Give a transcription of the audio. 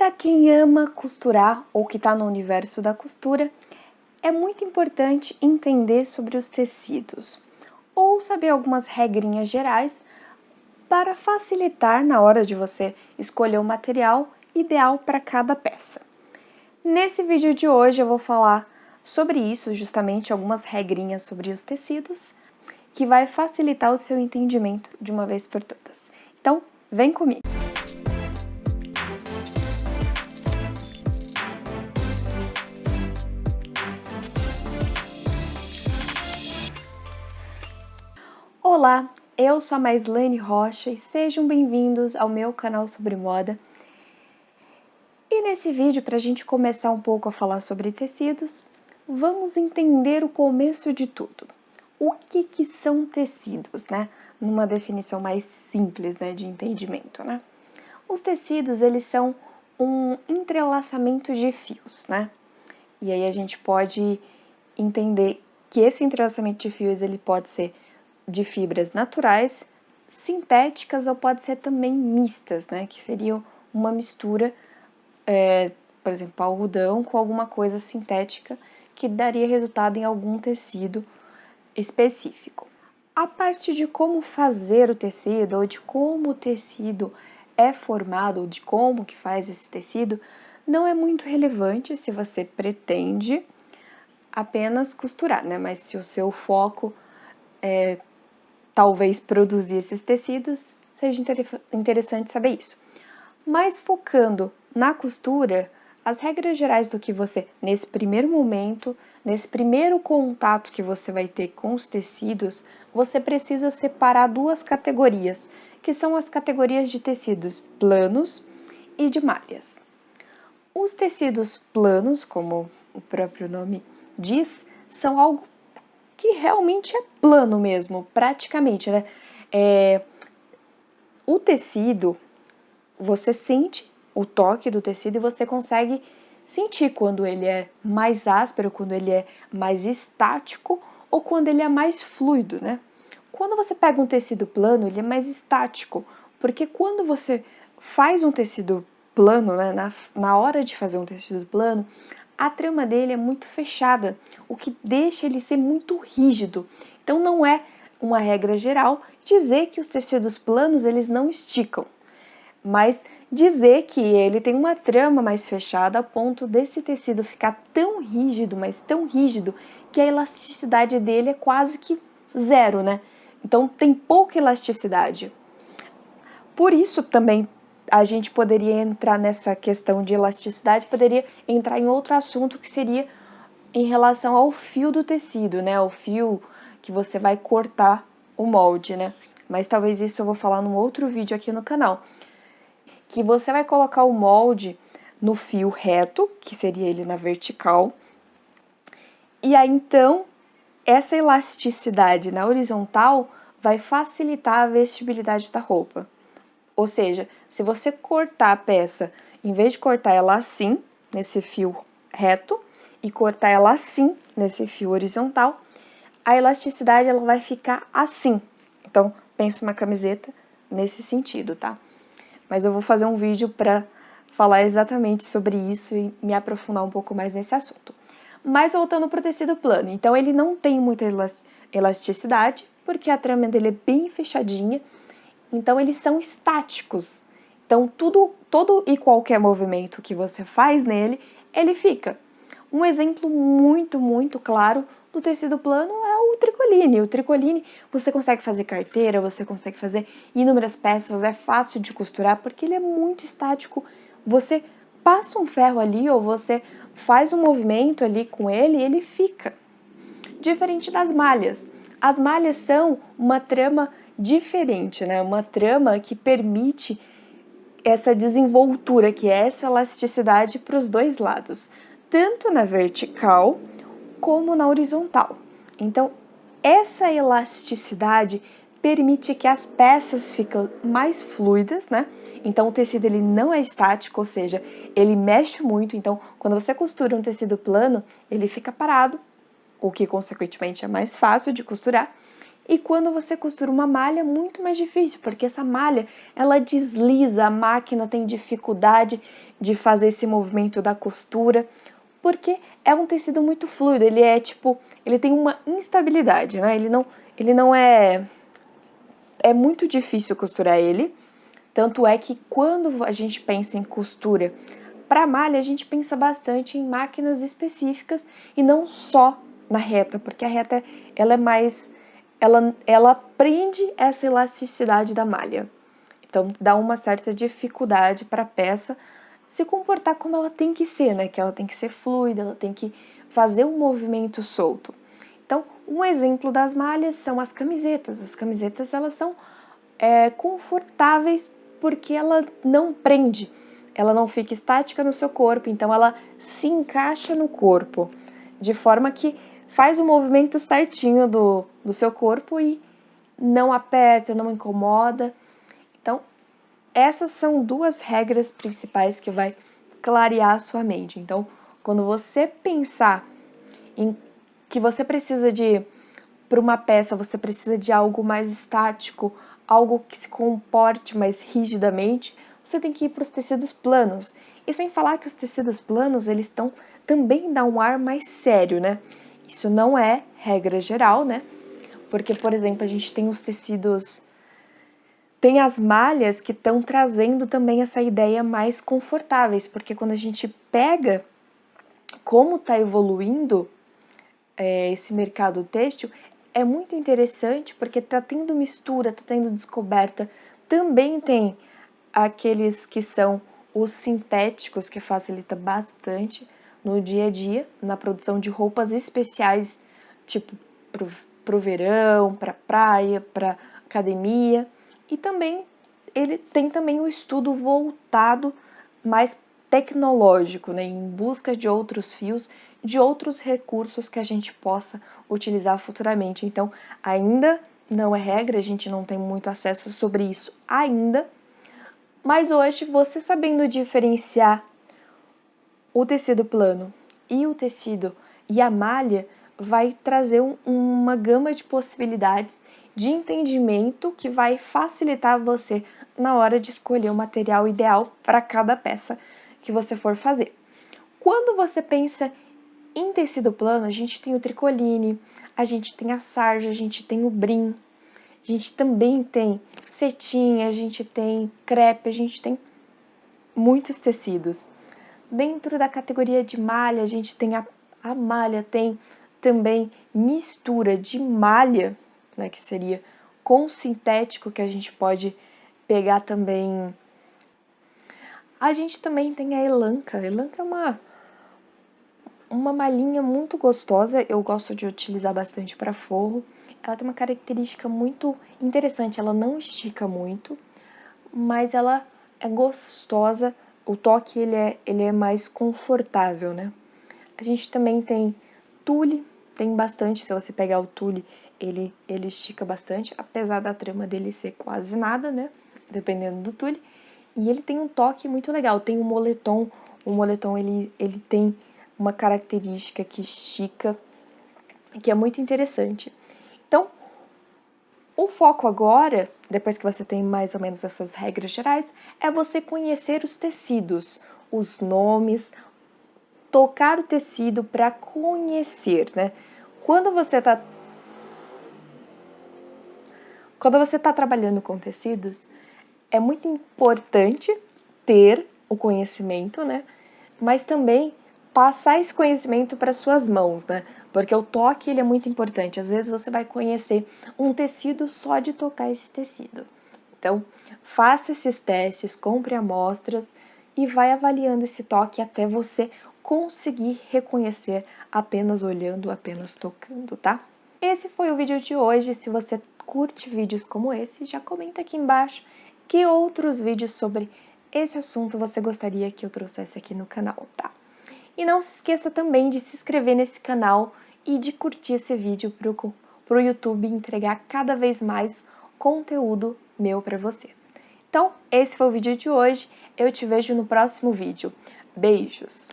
Para quem ama costurar ou que está no universo da costura, é muito importante entender sobre os tecidos ou saber algumas regrinhas gerais para facilitar na hora de você escolher o material ideal para cada peça. Nesse vídeo de hoje eu vou falar sobre isso, justamente algumas regrinhas sobre os tecidos, que vai facilitar o seu entendimento de uma vez por todas. Então, vem comigo! Olá, eu sou a Maislane Rocha e sejam bem-vindos ao meu canal sobre moda. E nesse vídeo, para a gente começar um pouco a falar sobre tecidos, vamos entender o começo de tudo. O que são tecidos, né? Numa definição mais simples, né, de entendimento, né? Os tecidos, eles são um entrelaçamento de fios, né? E aí a gente pode entender que esse entrelaçamento de fios, ele pode ser de fibras naturais, sintéticas ou pode ser também mistas, né? Que seria uma mistura, por exemplo, algodão com alguma coisa sintética que daria resultado em algum tecido específico. A parte de como fazer o tecido ou de como o tecido é formado ou de como que faz esse tecido não é muito relevante se você pretende apenas costurar, né? Mas se o seu foco é talvez produzir esses tecidos, seja interessante saber isso. Mas focando na costura, as regras gerais do que você, nesse primeiro momento, nesse primeiro contato que você vai ter com os tecidos, você precisa separar duas categorias, que são as categorias de tecidos planos e de malhas. Os tecidos planos, como o próprio nome diz, são algo que realmente é plano mesmo, praticamente, né? O tecido, você sente o toque do tecido e você consegue sentir quando ele é mais áspero, quando ele é mais estático ou quando ele é mais fluido, né? Quando você pega um tecido plano, ele é mais estático, porque quando você faz um tecido plano, né, na hora de fazer um tecido plano, a trama dele é muito fechada, o que deixa ele ser muito rígido. Então não é uma regra geral dizer que os tecidos planos eles não esticam, mas dizer que ele tem uma trama mais fechada a ponto desse tecido ficar tão rígido, mas tão rígido, que a elasticidade dele é quase que zero, né? Então tem pouca elasticidade. Por isso também a gente poderia entrar nessa questão de elasticidade, poderia entrar em outro assunto que seria em relação ao fio do tecido, né? O fio que você vai cortar o molde, né? Mas talvez isso eu vou falar num outro vídeo aqui no canal. Que você vai colocar o molde no fio reto, que seria ele na vertical, e aí então essa elasticidade na horizontal vai facilitar a vestibilidade da roupa. Ou seja, se você cortar a peça, em vez de cortar ela assim, nesse fio reto, e cortar ela assim, nesse fio horizontal, a elasticidade ela vai ficar assim. Então, pensa uma camiseta nesse sentido, tá? Mas eu vou fazer um vídeo para falar exatamente sobre isso e me aprofundar um pouco mais nesse assunto. Mas voltando para o tecido plano, então ele não tem muita elasticidade, porque a trama dele é bem fechadinha, então eles são estáticos. Então todo e qualquer movimento que você faz nele, ele fica. Um exemplo muito claro do tecido plano é o tricoline. O tricoline você consegue fazer carteira, você consegue fazer inúmeras peças, é fácil de costurar porque ele é muito estático. Você passa um ferro ali ou você faz um movimento ali com ele e ele fica. Diferente das malhas. As malhas são uma trama diferente, né? Uma trama que permite essa desenvoltura, que é essa elasticidade para os dois lados, tanto na vertical como na horizontal. Então, essa elasticidade permite que as peças fiquem mais fluidas, né? Então, o tecido ele não é estático, ou seja, ele mexe muito. Então, quando você costura um tecido plano, ele fica parado, o que consequentemente é mais fácil de costurar. E quando você costura uma malha, é muito mais difícil, porque essa malha, ela desliza, a máquina tem dificuldade de fazer esse movimento da costura, porque é um tecido muito fluido, ele é tipo, ele tem uma instabilidade, né? Ele não é muito difícil costurar ele, tanto é que quando a gente pensa em costura para malha, a gente pensa bastante em máquinas específicas e não só na reta, porque a reta ela é mais, ela prende essa elasticidade da malha. Então dá uma certa dificuldade para a peça se comportar como ela tem que ser, né? Que ela tem que ser fluida, ela tem que fazer um movimento solto. Então, um exemplo das malhas são as camisetas. As camisetas, elas são confortáveis porque ela não prende, ela não fica estática no seu corpo, então ela se encaixa no corpo, de forma que faz o movimento certinho do seu corpo e não aperta, não incomoda. Então, essas são duas regras principais que vai clarear a sua mente. Então, quando você pensar em que você precisa para uma peça, você precisa de algo mais estático, algo que se comporte mais rigidamente, você tem que ir para os tecidos planos. E sem falar que os tecidos planos, eles também dão um ar mais sério, né? Isso não é regra geral, né? Porque, por exemplo, a gente tem os tecidos, tem as malhas que estão trazendo também essa ideia mais confortáveis, porque quando a gente pega como está evoluindo esse mercado têxtil, é muito interessante porque está tendo mistura, está tendo descoberta. Também tem aqueles que são os sintéticos, que facilita bastante no dia a dia, na produção de roupas especiais, tipo pro verão, para praia, para academia. E também ele tem também um estudo voltado mais tecnológico, né, em busca de outros fios, de outros recursos que a gente possa utilizar futuramente. Então, ainda não é regra, a gente não tem muito acesso sobre isso ainda, mas hoje, você sabendo diferenciar o tecido plano e o tecido e a malha, vai trazer uma gama de possibilidades de entendimento que vai facilitar você na hora de escolher o material ideal para cada peça que você for fazer. Quando você pensa em tecido plano, a gente tem o tricoline, a gente tem a sarja, a gente tem o brim, a gente também tem cetim, a gente tem crepe, a gente tem muitos tecidos. Dentro da categoria de malha, a gente tem a malha, tem também mistura de malha, né, que seria com sintético, que a gente pode pegar também. A gente também tem a elanca. A elanca é uma malhinha muito gostosa, eu gosto de utilizar bastante para forro. Ela tem uma característica muito interessante, ela não estica muito, mas ela é gostosa, o toque ele é mais confortável, né? A gente também tem tule, tem bastante, se você pegar o tule, ele estica bastante, apesar da trama dele ser quase nada, né? Dependendo do tule. E ele tem um toque muito legal, tem o moletom ele tem uma característica que estica, que é muito interessante. Então, o foco agora, depois que você tem mais ou menos essas regras gerais, é você conhecer os tecidos, os nomes, tocar o tecido para conhecer, né? Quando você tá trabalhando com tecidos, é muito importante ter o conhecimento, né? Mas também passar esse conhecimento para suas mãos, né? Porque o toque ele é muito importante. Às vezes você vai conhecer um tecido só de tocar esse tecido. Então, faça esses testes, compre amostras e vai avaliando esse toque até você conseguir reconhecer apenas olhando, apenas tocando, tá? Esse foi o vídeo de hoje. Se você curte vídeos como esse, já comenta aqui embaixo que outros vídeos sobre esse assunto você gostaria que eu trouxesse aqui no canal, tá? E não se esqueça também de se inscrever nesse canal e de curtir esse vídeo pro YouTube entregar cada vez mais conteúdo meu para você. Então, esse foi o vídeo de hoje. Eu te vejo no próximo vídeo. Beijos!